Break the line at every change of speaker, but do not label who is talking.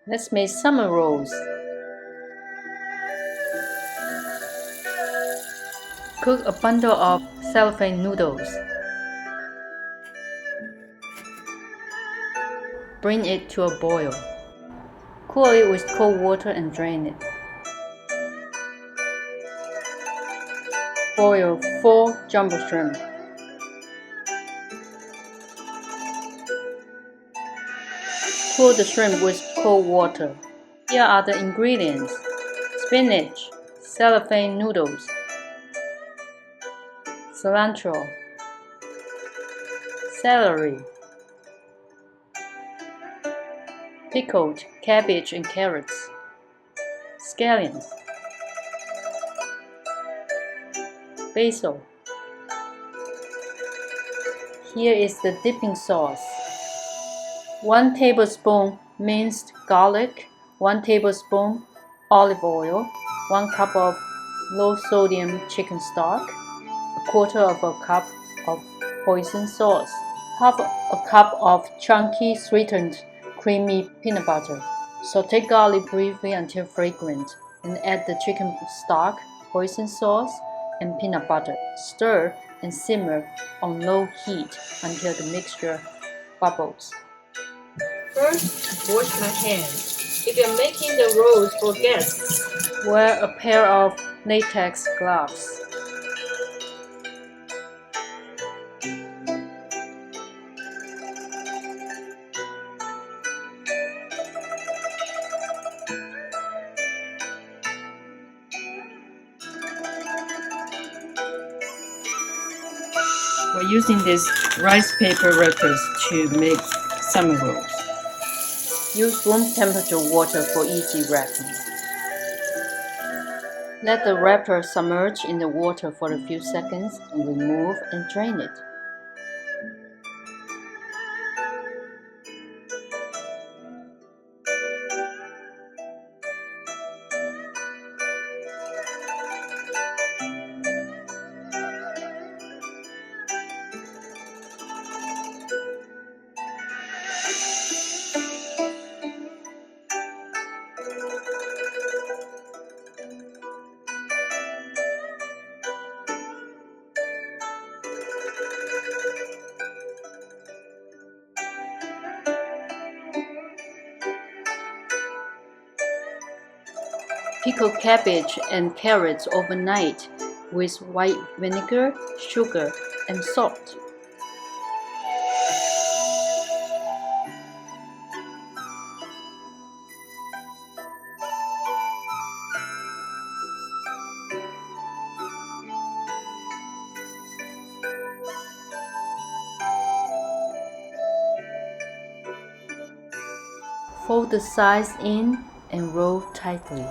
Let's make summer rolls. Cook a bundle of cellophane noodles. Bring it to a boil. Cool it with cold water and drain it. Boil 4 jumbo shrimp. Cool the shrimp with cold water. Here are the ingredients: spinach, cellophane noodles, cilantro, celery, pickled cabbage and carrots, scallions, basil. Here is the dipping sauce: 1 tablespoon minced garlic, 1 tablespoon olive oil, 1 cup of low-sodium chicken stock, 1/4 cup of hoisin sauce, half a cup of chunky sweetened creamy peanut butter. Sauté garlic briefly until fragrant, and add the chicken stock, hoisin sauce, and peanut butter. Stir and simmer on low heat until the mixture bubbles.
First, wash my hands. If you're making the rolls for guests,
wear a pair of latex gloves. We're using these rice paper wrappers to make summer rolls. Use room temperature water for easy wrapping. Let the wrapper submerge in the water for a few seconds and remove and drain it. Pickle cabbage and carrots overnight with white vinegar, sugar, and salt. Fold the sides in and roll tightly.